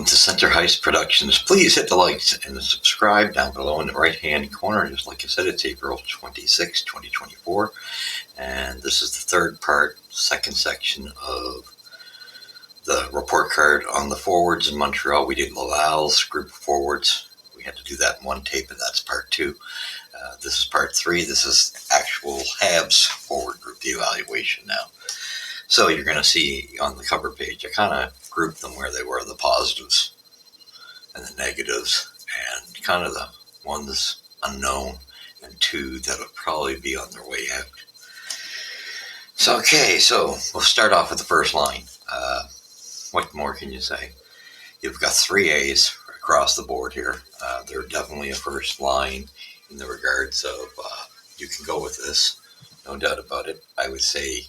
to Center Heist Productions. Please hit the likes and subscribe down below in the right-hand corner. Just like I said, it's April 26, 2024. And this is the third part, second section of the report card on the forwards in Montreal. We did Laval's group of forwards. We had to do that in one tape, and that's part two. This is part three. This is actual Habs forward group, the evaluation now. So you're going to see on the cover page, I kind of grouped them where they were, the positives and the negatives, and kind of the ones unknown, and two that'll probably be on their way out. So, okay, so we'll start off with the first line. What more can you say? You've got 3 A's across the board here. They're definitely a first line in the regards of you can go with this, no doubt about it. I would say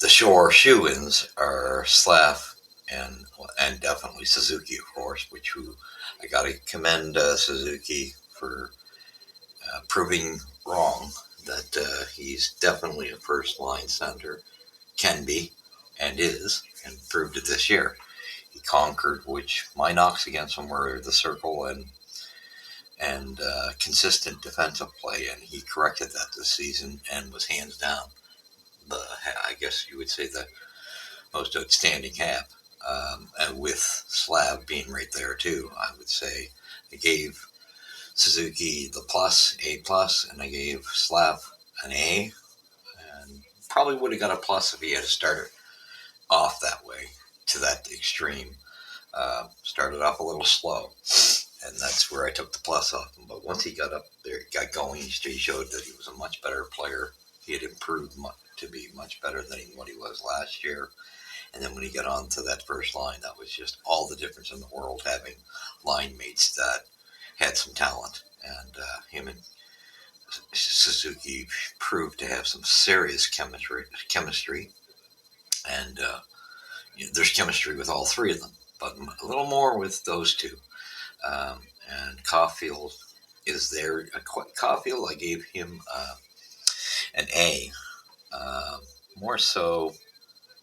the Shore shoe-ins are Slav and definitely Suzuki, of course, who I got to commend Suzuki for proving wrong that he's definitely a first-line center, can be, and is, and proved it this year. He conquered, which my knocks against him were the circle and consistent defensive play, and he corrected that this season and was hands down I guess you would say the most outstanding Hab. And with Slav being right there too, I would say I gave Suzuki the plus, A+, and I gave Slav an A, and probably would have got a plus if he had started off that way to that extreme. Started off a little slow, and that's where I took the plus off him. But once he got up there, got going, he showed that he was a much better player. He had improved to be much better than what he was last year. And then when he got on to that first line, that was just all the difference in the world, having line mates that had some talent. And him and Suzuki proved to have some serious chemistry. And there's chemistry with all three of them, but a little more with those two. And Caulfield is there. Caulfield, I gave him an A. More so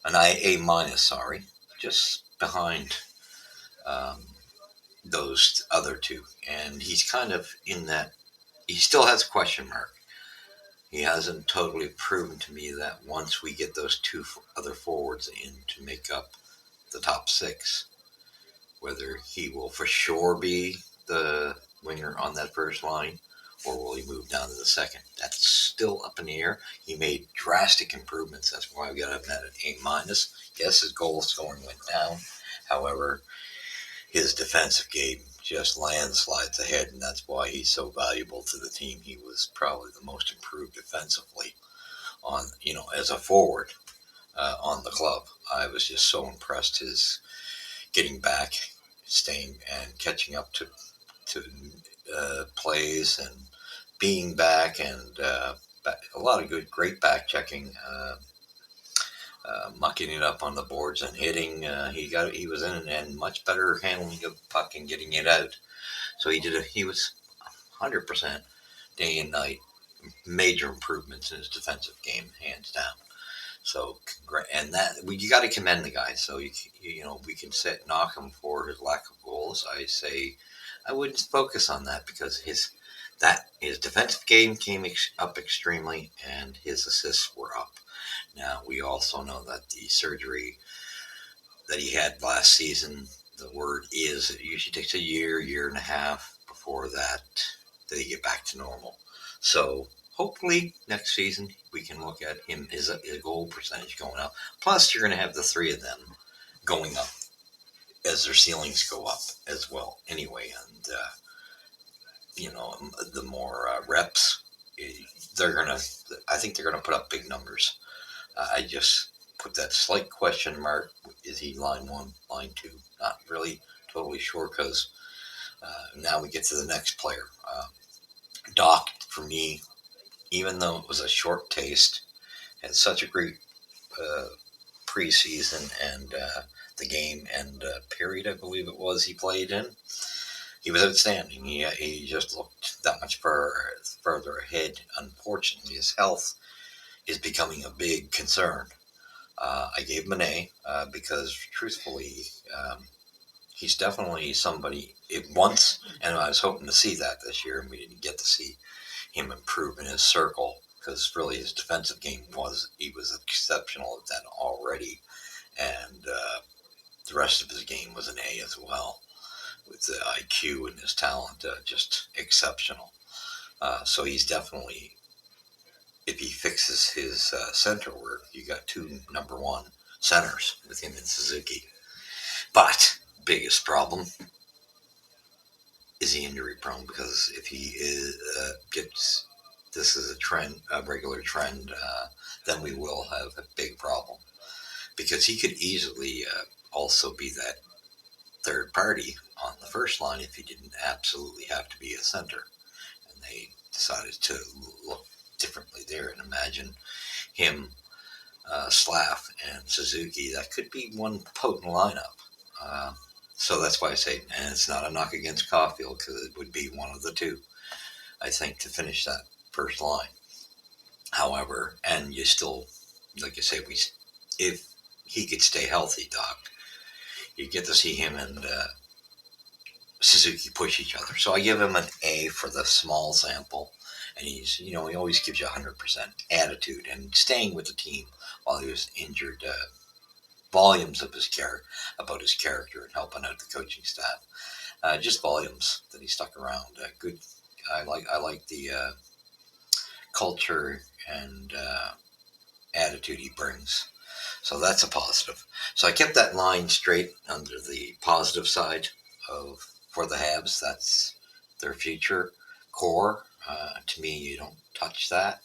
an A minus, sorry, just behind those other two. And he's kind of in that, he still has a question mark. He hasn't totally proven to me that once we get those two other forwards in to make up the top 6, whether he will for sure be the winger on that first line, or will he move down to the second? That's still up in the air. He made drastic improvements. That's why we got him at an A minus. Yes, his goal scoring went down. However, his defensive game just landslides ahead, and that's why he's so valuable to the team. He was probably the most improved defensively as a forward on the club. I was just so impressed his getting back, staying and catching up to plays and being back, and a lot of great back checking, mucking it up on the boards and hitting. He was in and much better handling of puck and getting it out. So he was 100% day and night. Major improvements in his defensive game, hands down. So, and that you got to commend the guy. So we can knock him for his lack of goals. I say I wouldn't focus on that, because his defensive game came up extremely, and his assists were up. Now we also know that the surgery that he had last season, the word is it usually takes a year and a half before that they get back to normal. So hopefully next season we can look at his goal percentage going up. Plus, you're going to have the 3 of them going up as their ceilings go up as well. Anyway, and the more reps, I think they're gonna put up big numbers. I just put that slight question mark: is he line 1, line 2? Not really totally sure, because now we get to the next player. Doc, for me, even though it was a short taste, had such a great preseason and the game and period, I believe it was, he played in. He was outstanding. He just looked that much further ahead. Unfortunately, his health is becoming a big concern. I gave him an A because, truthfully, he's definitely somebody it once, and I was hoping to see that this year, and we didn't get to see him improve in his circle because really his defensive game he was exceptional at that already, and the rest of his game was an A as well, with the IQ and his talent just exceptional. So he's definitely, if he fixes his center work, you got two number one centers with him and Suzuki. But biggest problem is he injury prone, because if he gets this is a trend, a regular trend, then we will have a big problem, because he could easily also be that third party on the first line if he didn't absolutely have to be a center. And they decided to look differently there and imagine him, Slav, and Suzuki. That could be one potent lineup. Uh, so that's why I say, and it's not a knock against Caulfield, because it would be one of the two, I think, to finish that first line. However, and you still, like I say, if he could stay healthy, Doc, you get to see him and Suzuki push each other. So I give him an A for the small sample. And he's, he always gives you 100% attitude and staying with the team while he was injured. Volumes of about his character and helping out the coaching staff. Just volumes that he stuck around. Good. I like the culture and attitude he brings. So that's a positive. So I kept that line straight under the positive side of for the Habs. That's their future core. To me, you don't touch that.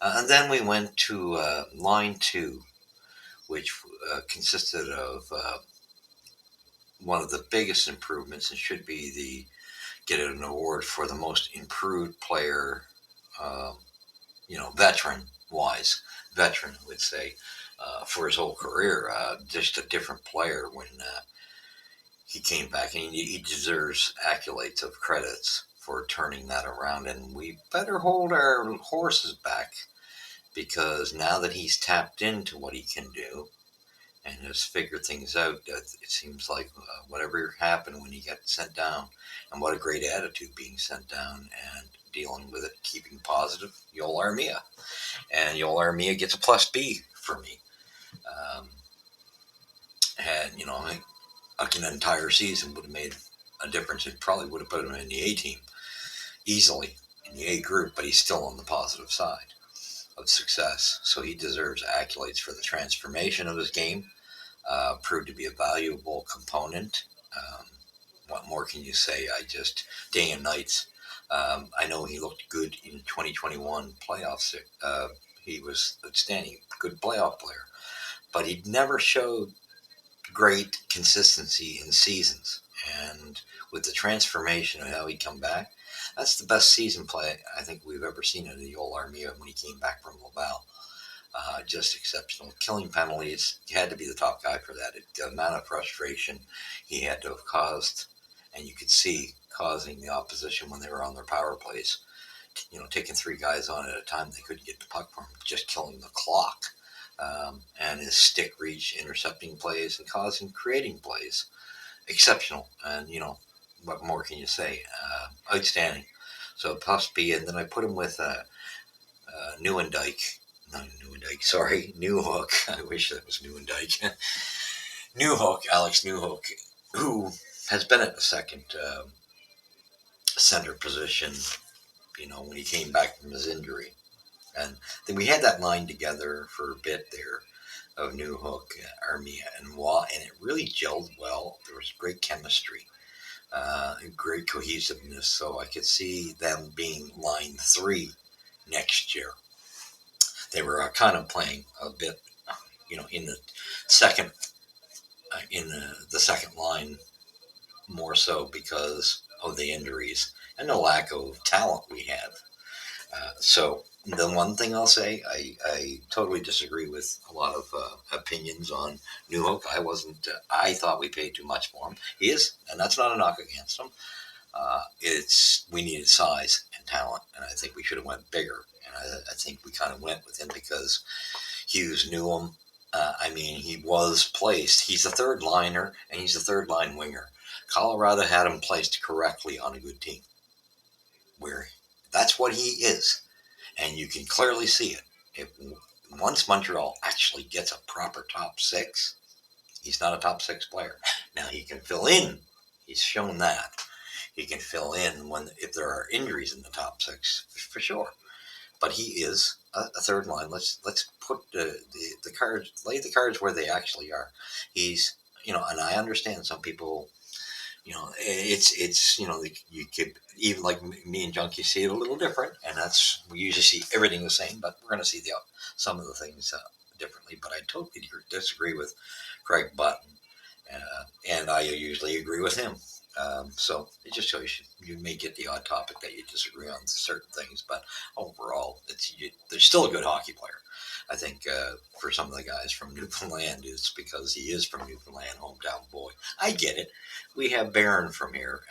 And then we went to line two, which consisted of one of the biggest improvements, and should be the get an award for the most improved player. Um, veteran wise, veteran would say, for his whole career. Just a different player when he came back, and he deserves accolades of credits for turning that around. And we better hold our horses back, because now that he's tapped into what he can do and has figured things out, it seems like whatever happened when he got sent down, and what a great attitude being sent down and dealing with it, keeping positive. Yoel Armia. And Yoel Armia gets a plus B for me. Um, and, like an entire season would have made a difference. It probably would have put him in the A team easily, in the A group, but he's still on the positive side of success. So he deserves accolades for the transformation of his game, proved to be a valuable component. What more can you say? Day and nights. I know he looked good in 2021 playoffs. He was outstanding, good playoff player, but he never showed great consistency in seasons. And with the transformation of how he come back, that's the best season play I think we've ever seen in the Yoel Armia when he came back from Laval. Just exceptional. Killing penalties, he had to be the top guy for that. The amount of frustration he had to have caused, and you could see causing the opposition when they were on their power plays. Taking three guys on at a time, they couldn't get the puck from him, just killing the clock. And his stick reach, intercepting plays, and creating plays. Exceptional. And, what more can you say? Outstanding. So plus B, and then I put him with Newendike. Not Newendike, sorry, Newhook. I wish that was Newendike. Newhook, Alex Newhook, who has been at the second center position, when he came back from his injury. And then we had that line together for a bit there of Newhook, Armia, and Waugh, and it really gelled well. There was great chemistry, great cohesiveness. So I could see them being line three next year. They were kind of playing a bit, in the second, the second line, more so because of the injuries and the lack of talent we have. So the one thing I'll say, I totally disagree with a lot of opinions on Newhook. I thought we paid too much for him. He is, and that's not a knock against him. We needed size and talent, and I think we should have went bigger. And I think we kind of went with him because Hughes knew him. He was placed. He's a third liner, and he's a third line winger. Colorado had him placed correctly on a good team, where that's what he is. And you can clearly see it. If once Montreal actually gets a proper top six, he's not a top six player. Now he can fill in. He's shown that he can fill in when if there are injuries in the top six for sure. But he is a third line. Let's put the cards, lay the cards where they actually are. He's and I understand some people. It's you could even like me and Junkie see it a little different, and that's we usually see everything the same, but we're going to see some of the things differently. But I totally disagree with Craig Button, and I usually agree with him. So it just shows you may get the odd topic that you disagree on certain things, but overall, they're still a good hockey player. I think for some of the guys from Newfoundland, it's because he is from Newfoundland, hometown boy. I get it. We have Barron from here,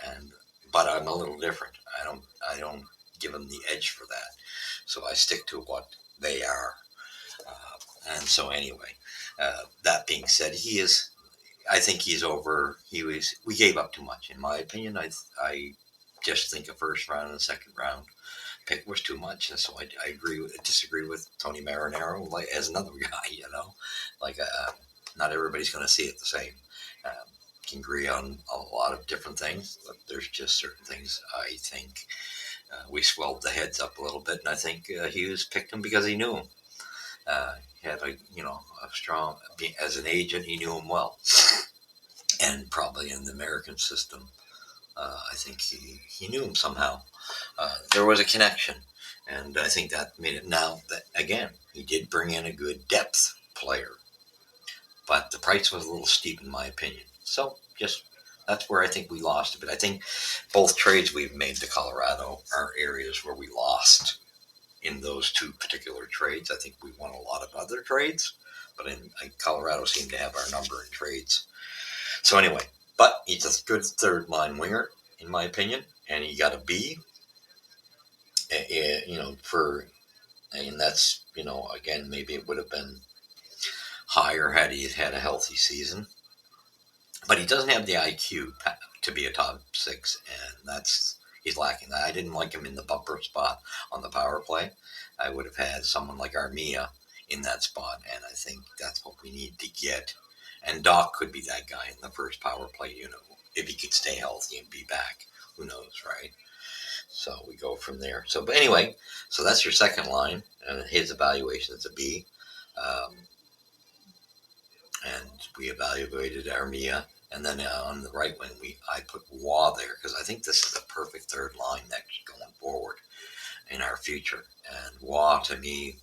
but I'm a little different. I don't give them the edge for that. So I stick to what they are. And so anyway, that being said, he is. I think he's over. We gave up too much, in my opinion. I just think a first round and a second round pick was too much, and so I disagree with Tony Marinaro like as another guy. Like not everybody's going to see it the same. Um, can agree on a lot of different things, but there's just certain things I think we swelled the heads up a little bit, and I think Hughes picked him because he knew him. He had a strong as an agent. He knew him well, and probably in the American system, I think he knew him somehow. There was a connection, and I think that made it. Now that again, he did bring in a good depth player, but the price was a little steep in my opinion. So just that's where I think we lost a bit. I think both trades we've made to Colorado are areas where we lost in those two particular trades. I think we won a lot of other trades, but in Colorado seemed to have our number in trades. So anyway, but he's a good third line winger in my opinion, and he got a B. For and that's again maybe it would have been higher had he had a healthy season, but he doesn't have the IQ to be a top six, and that's he's lacking that. I didn't like him in the bumper spot on the power play. I would have had someone like Armia in that spot, and I think that's what we need to get. And Doc could be that guy in the first power play, if he could stay healthy and be back. Who knows, right? So we go from there. So, but anyway, so that's your second line, and his evaluation is a B. Um, and we evaluated Armia, and then on the right wing, I put Waugh there because I think this is a perfect third line next going forward in our future. And Waugh, to me,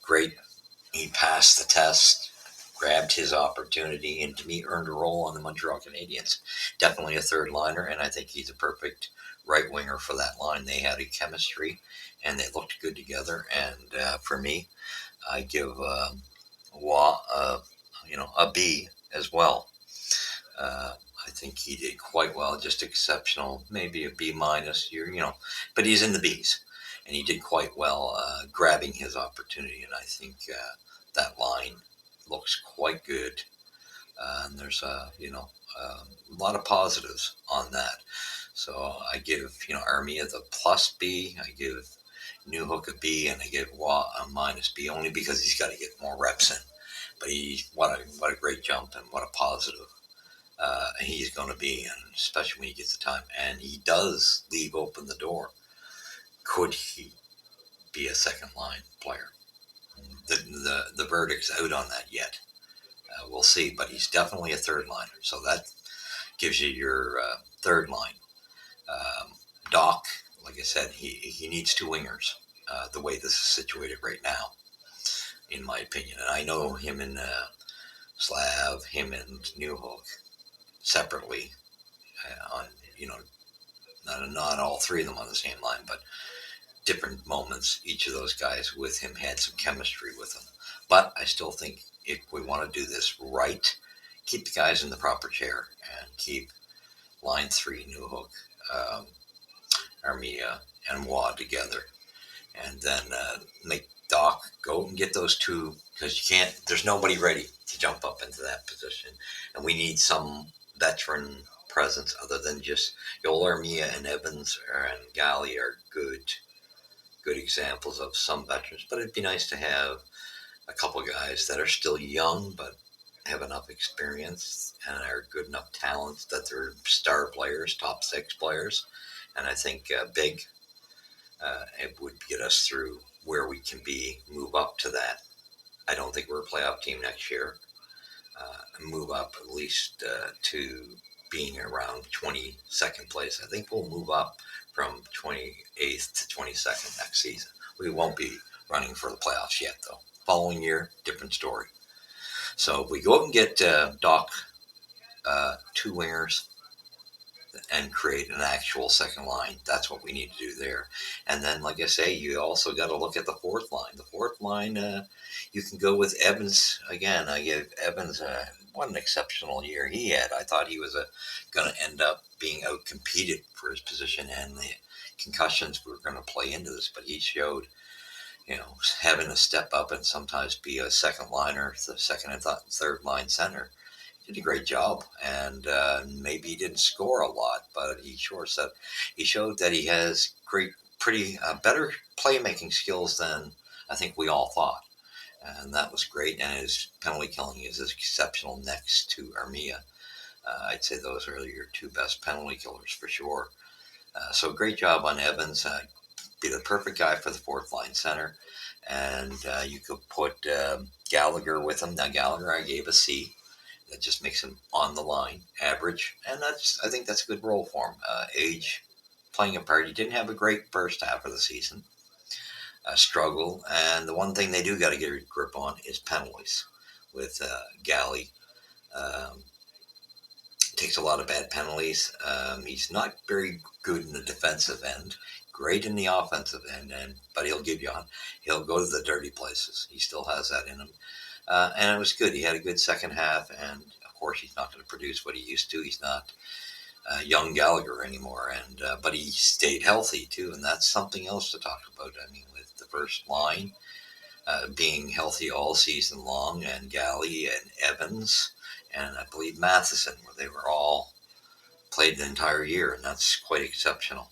great. He passed the test, grabbed his opportunity, and to me, earned a role on the Montreal Canadiens. Definitely a third liner, and I think he's a perfect right winger for that line. They had a chemistry, and they looked good together. And for me, I give Waugh a B as well. I think he did quite well, just exceptional, maybe a B minus. But he's in the B's, and he did quite well grabbing his opportunity. And I think that line looks quite good. And there's a lot of positives on that. So I give Armia the plus B. I give Newhook a B, and I give Waugh a minus B only because he's got to get more reps in. But what a great jump and what a positive he's going to be, and especially when he gets the time. And he does leave open the door. Could he be a second line player? The verdict's out on that yet. We'll see, but he's definitely a third liner. So that gives you your third line. Doc, like I said, he needs two wingers. The way this is situated right now, in my opinion, and I know him and Slav, him and Newhook separately on not all three of them on the same line, but different moments. Each of those guys with him had some chemistry with him. But I still think if we want to do this right, keep the guys in the proper chair and keep line three, Newhook, Armia, and Waugh together, and then make Doc go and get those two, because you can't. There's nobody ready to jump up into that position, and we need some veteran presence other than just Joel Armia and Evans and Galley are good examples of some veterans, but it'd be nice to have a couple guys that are still young but have enough experience and are good enough talents that they're star players, top six players. And I think big it would get us through where we can be, move up to that. I don't think we're a playoff team next year. Move up at least to being around 22nd place. I think we'll move up from 28th to 22nd next season. We won't be running for the playoffs yet, though. Following year, different story. So if we go up and get Doc two wingers and create an actual second line, that's what we need to do there. And then, like I say, you also got to look at the fourth line. The fourth line, you can go with Evans again. I give Evans what an exceptional year he had. I thought he was going to end up being out competed for his position, and the concussions were going to play into this. But he showed, having to step up and sometimes be a second liner, the second and third line center. He did a great job, and maybe he didn't score a lot, but he showed that he has pretty better playmaking skills than I think we all thought, and that was great. And his penalty killing is exceptional next to Armia. I'd say those are your two best penalty killers for sure. So great job on Evans. Be the perfect guy for the fourth line center, and you could put Gallagher with him. Now Gallagher, I gave a C. That just makes him on the line, average, and I think that's a good role for him. Age playing a part. He didn't have a great first half of the season. Struggle, and the one thing they do got to get a grip on is penalties. With Galley, um, takes a lot of bad penalties. He's not very good in the defensive end. Great in the offensive end, but he'll go to the dirty places. He still has that in him. And it was good. He had a good second half, and of course, he's not going to produce what he used to. He's not young Gallagher anymore, but he stayed healthy too, and that's something else to talk about. I mean, with the first line being healthy all season long, and Galley and Evans, and I believe Matheson, where they were all played the entire year, and that's quite exceptional.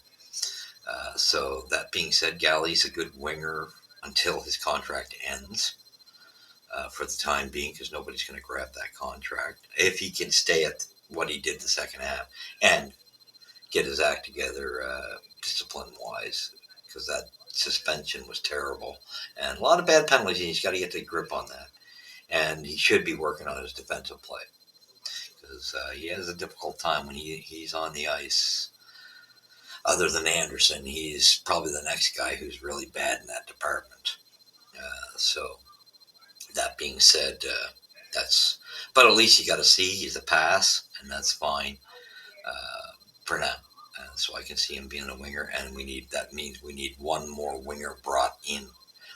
So that being said, Galley's a good winger until his contract ends. For the time being, because nobody's going to grab that contract. If he can stay at what he did the second half and get his act together discipline-wise, because that suspension was terrible. And a lot of bad penalties, and he's got to get the grip on that. And he should be working on his defensive play, because he has a difficult time when he's on the ice. Other than Anderson, he's probably the next guy who's really bad in that department. So that being said, but at least you got to see he's a pass, and that's fine for now. So I can see him being a winger, and that means we need one more winger brought in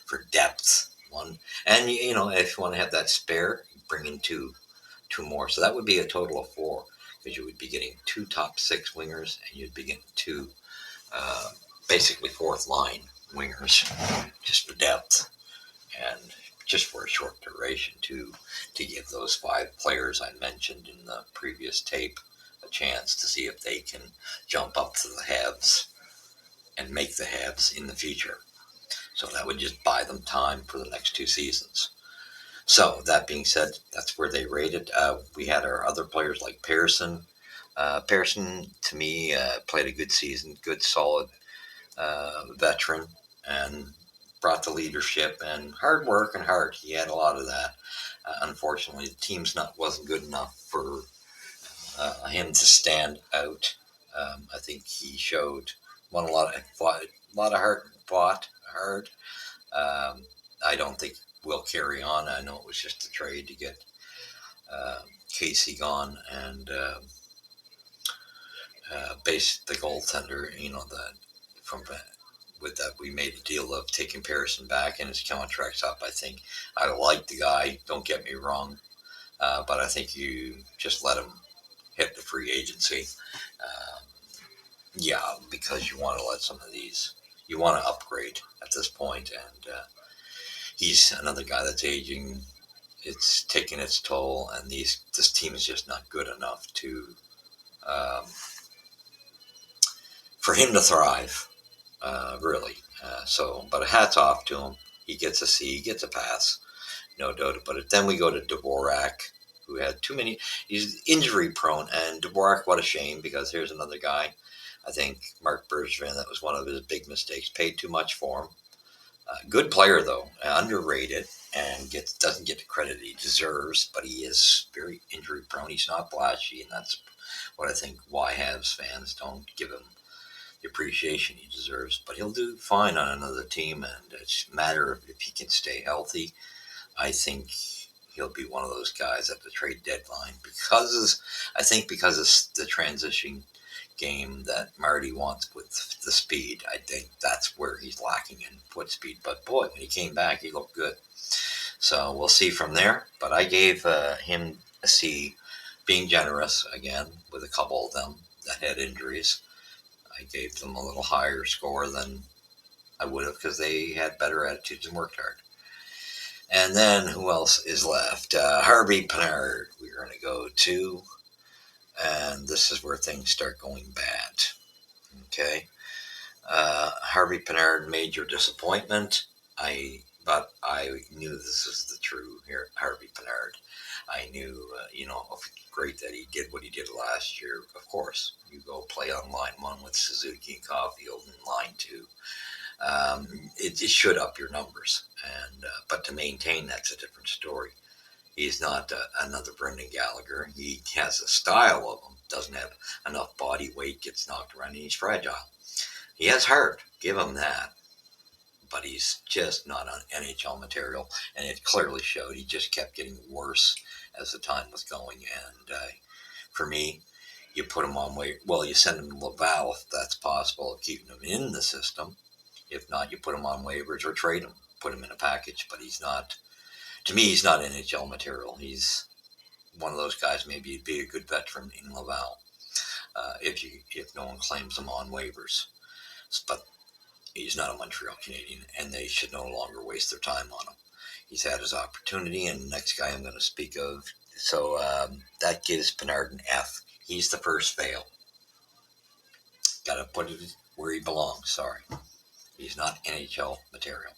for depth. One, and if you want to have that spare, bring in two more. So that would be a total of four, because you would be getting two top six wingers, and you'd be getting two basically fourth line wingers just for depth. And just for a short duration to give those five players I mentioned in the previous tape a chance to see if they can jump up to the Habs and make the Habs in the future. So that would just buy them time for the next two seasons. So that being said, that's where they rated. We had our other players like Pearson. Pearson, to me, played a good season, good, solid veteran, and brought the leadership and hard work and heart. He had a lot of that. Unfortunately, the team's wasn't good enough for him to stand out. I think he won a lot of heart, fought hard. I don't think we'll carry on. I know it was just a trade to get Casey gone and the goaltender. With that, we made a deal of taking Pearson back, and his contract's up. I think I like the guy. Don't get me wrong, but I think you just let him hit the free agency. Because you want to let some of these. You want to upgrade at this point, and he's another guy that's aging. It's taking its toll, and this team is just not good enough to um, for him to thrive, really. But hats off to him. He gets a C, he gets a pass, no doubt about it. Then we go to Dvorak, who had too many. He's injury prone, and Dvorak, what a shame, because here's another guy. I think Mark Bergevin, that was one of his big mistakes. Paid too much for him. Good player though, underrated, and doesn't get the credit he deserves. But he is very injury prone. He's not flashy, and that's what I think why Habs fans don't give him the appreciation he deserves. But he'll do fine on another team, and it's a matter of if he can stay healthy. I think he'll be one of those guys at the trade deadline because of the transition game that Marty wants with the speed. I think that's where he's lacking in foot speed. But boy, when he came back, he looked good. So we'll see from there. But I gave him a C, being generous again with a couple of them that had injuries. I gave them a little higher score than I would have because they had better attitudes and worked hard. And then who else is left? Harvey Pinard, we're going to go to. And this is where things start going bad. Okay. Harvey Pinard, major disappointment. But I knew this was the true here, Harvey Pinard. I knew, great that he did what he did last year. Of course, you go play on line one with Suzuki and Caulfield, and line two. It should up your numbers, but to maintain that's a different story. He's not another Brendan Gallagher. He has a style of him, doesn't have enough body weight, gets knocked around, and he's fragile. He has heart, give him that, but he's just not on NHL material, and it clearly showed. He just kept getting worse as the time was going, and for me, you put him on weight. Well, you send him to Laval if that's possible, keeping him in the system. If not, you put him on waivers or trade him, put him in a package. But he's not. To me, he's not NHL material. He's one of those guys. Maybe he'd be a good veteran in Laval if no one claims him on waivers. But he's not a Montreal Canadian, and they should no longer waste their time on him. He's had his opportunity, and the next guy I'm going to speak of. So that gives Pinard an F. He's the first fail. Got to put it where he belongs. Sorry. He's not NHL material.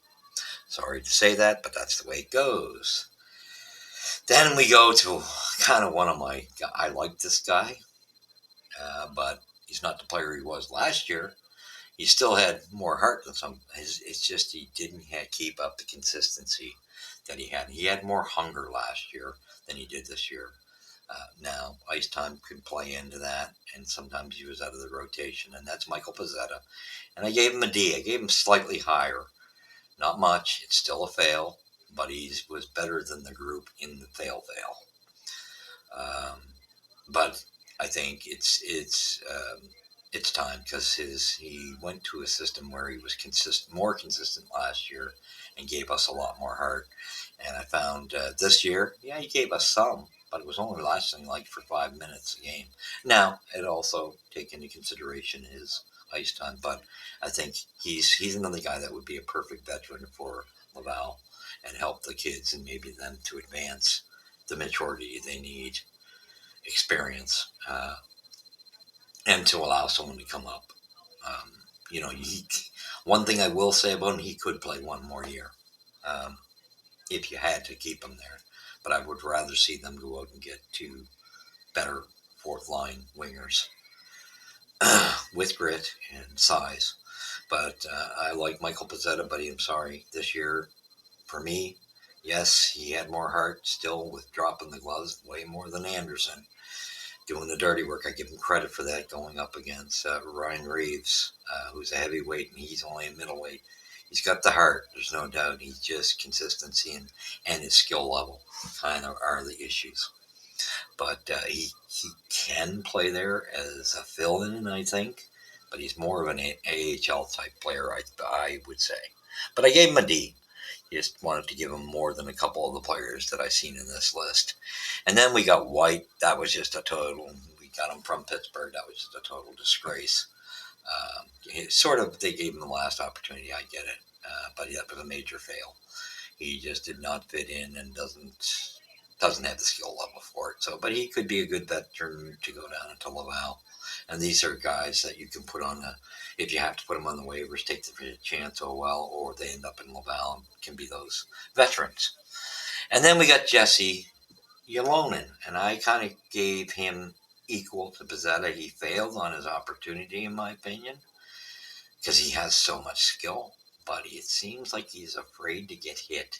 Sorry to say that, but that's the way it goes. Then we go to kind of one of my. I like this guy, but he's not the player he was last year. He still had more heart than some. It's just he didn't keep up the consistency that he had. He had more hunger last year than he did this year. Now, ice time could play into that, and sometimes he was out of the rotation, and that's Michael Pezzetta. And I gave him a D. I gave him slightly higher. Not much. It's still a fail, but he was better than the group in the fail. But I think it's time because he went to a system where he was more consistent last year and gave us a lot more heart. And I found this year, yeah, he gave us some, but it was only lasting like for 5 minutes a game. Now it also take into consideration his ice time, but I think he's another guy that would be a perfect veteran for Laval and help the kids and maybe them to advance the maturity they need, experience, and to allow someone to come up. Um, one thing I will say about him, he could play one more year um, if you had to keep him there. But I would rather see them go out and get two better fourth line wingers with grit and size. But I like Michael Pezzetta, but I'm sorry, this year, for me, yes, he had more heart still with dropping the gloves way more than Anderson. Doing the dirty work. I give him credit for that going up against Ryan Reeves, who's a heavyweight and he's only a middleweight. He's got the heart, there's no doubt. He's just consistency and his skill level kind of are the issues. But he can play there as a fill-in, I think. But he's more of an AHL type player, I would say. But I gave him a D. Just wanted to give him more than a couple of the players that I've seen in this list. And then we got White. That was just a total. We got him from Pittsburgh. That was just a total disgrace. They gave him the last opportunity. I get it. But that was a major fail. He just did not fit in and doesn't. doesn't have the skill level for it. So, but he could be a good veteran to go down into Laval. And these are guys that you can put on the, if you have to put them on the waivers, take the chance, oh well, or they end up in Laval and can be those veterans. And then we got Jesse Ylonen, and I kind of gave him equal to Pizzetta. He failed on his opportunity, in my opinion, because he has so much skill, but it seems like he's afraid to get hit.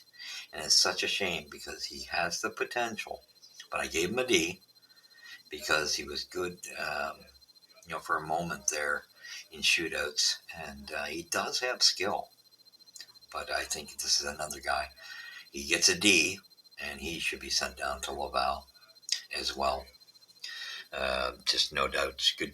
And it's such a shame because he has the potential. But I gave him a D because he was good, for a moment there in shootouts. And he does have skill. But I think this is another guy. He gets a D, and he should be sent down to Laval as well. Just no doubt, good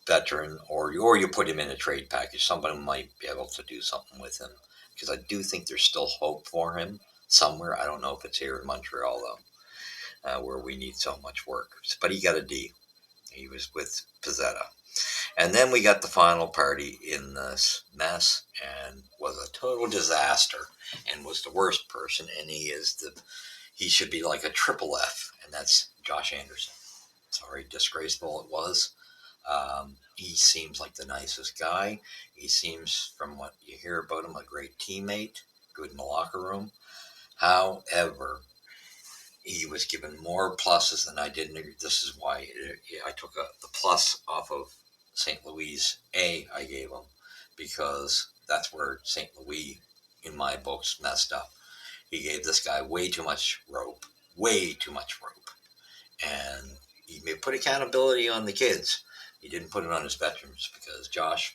veteran, or you put him in a trade package. Somebody might be able to do something with him because I do think there's still hope for him somewhere. I don't know if it's here in Montreal though, where we need so much work. But he got a D. He was with Pizzetta, and then we got the final party in this mess, and was a total disaster, and was the worst person. And he should be like a triple F, and that's Josh Anderson. Sorry, disgraceful it was. He seems like the nicest guy. He seems, from what you hear about him, a great teammate, good in the locker room. However, he was given more pluses than I did. This is why I took the plus off of St. Louis A. I gave him because that's where St. Louis, in my books, messed up. He gave this guy way too much rope, and he may put accountability on the kids. He didn't put it on his veterans because Josh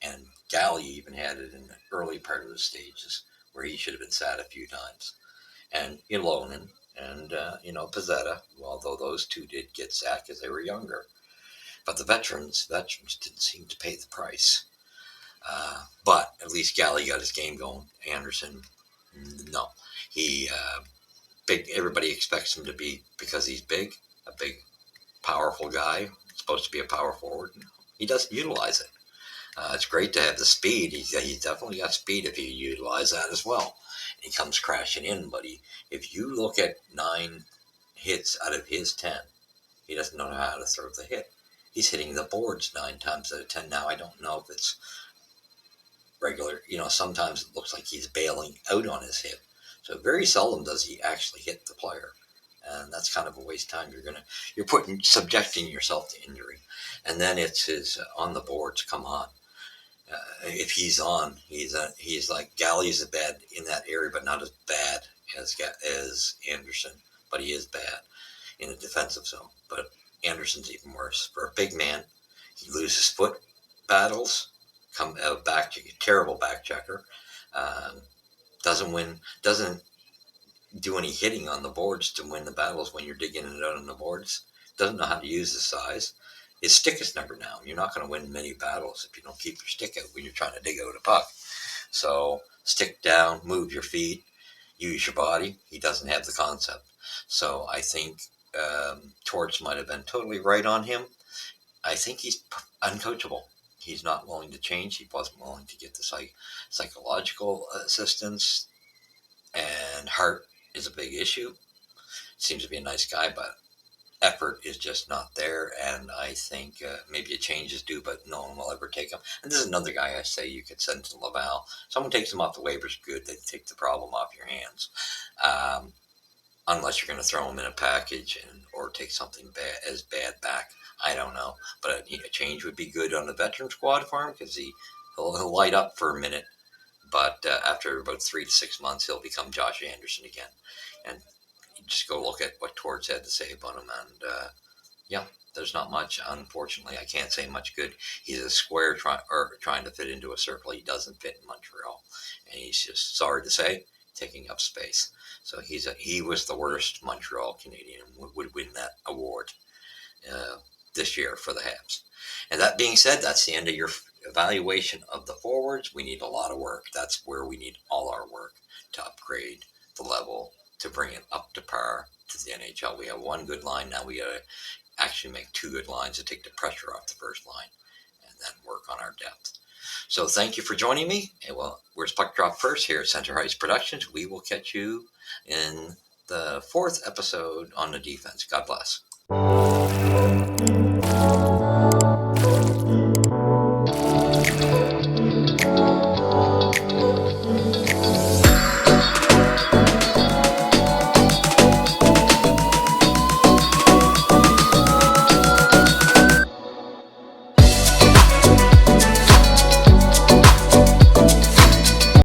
and Galley even had it in the early part of the stages where he should have been sat a few times. And Ilonen and, Pizzetta, although those two did get sat because they were younger. But the veterans didn't seem to pay the price. But at least Galley got his game going. Anderson, no. He, big, everybody expects him to be, because he's big, a big, powerful guy, supposed to be a power forward. He doesn't utilize it. It's great to have the speed. He's definitely got speed if you utilize that as well. He comes crashing in, but if you look at 9 hits out of his 10, he doesn't know how to throw the hit. He's hitting the boards 9 times out of 10. Now, I don't know if it's regular. Sometimes it looks like he's bailing out on his hit. So very seldom does he actually hit the player. And that's kind of a waste of time. You're subjecting yourself to injury. And then it's his on the boards. Come on. If he's on, he's like Galley's bad in that area, but not as bad as Anderson. But he is bad in a defensive zone. But Anderson's even worse. For a big man, he loses foot battles. Terrible back checker. Doesn't do any hitting on the boards to win the battles when you're digging it out on the boards. Doesn't know how to use his size. His stick is never down. You're not going to win many battles if you don't keep your stick out when you're trying to dig out a puck. So stick down, move your feet, use your body. He doesn't have the concept. So I think Torts might have been totally right on him. I think he's uncoachable. He's not willing to change. He wasn't willing to get the psychological assistance, and heart is a big issue. Seems to be a nice guy, but effort is just not there. And I think maybe a change is due, but no one will ever take him. And this is another guy I say you could send to Laval. Someone takes him off the waivers, good. They take the problem off your hands. Unless you're going to throw him in a package or take something bad back. I don't know. But a change would be good on the veteran squad for him because he'll light up for a minute. But after about 3 to 6 months, he'll become Josh Anderson again. And just go look at what Torts had to say about him. And yeah, there's not much. Unfortunately, I can't say much good. He's a square trying to fit into a circle. He doesn't fit in Montreal. And he's just, sorry to say, taking up space. So he was the worst Montreal Canadian and would win that award this year for the Habs. And that being said, that's the end of your evaluation of the forwards. We need a lot of work. That's where we need all our work to upgrade the level, to bring it up to par to the NHL. We have one good line. Now we got to actually make 2 good lines to take the pressure off the first line and then work on our depth. So thank you for joining me. And well, where's Puck Drop First here at Center Heights Productions. We will catch you in the fourth episode on the defense. God bless.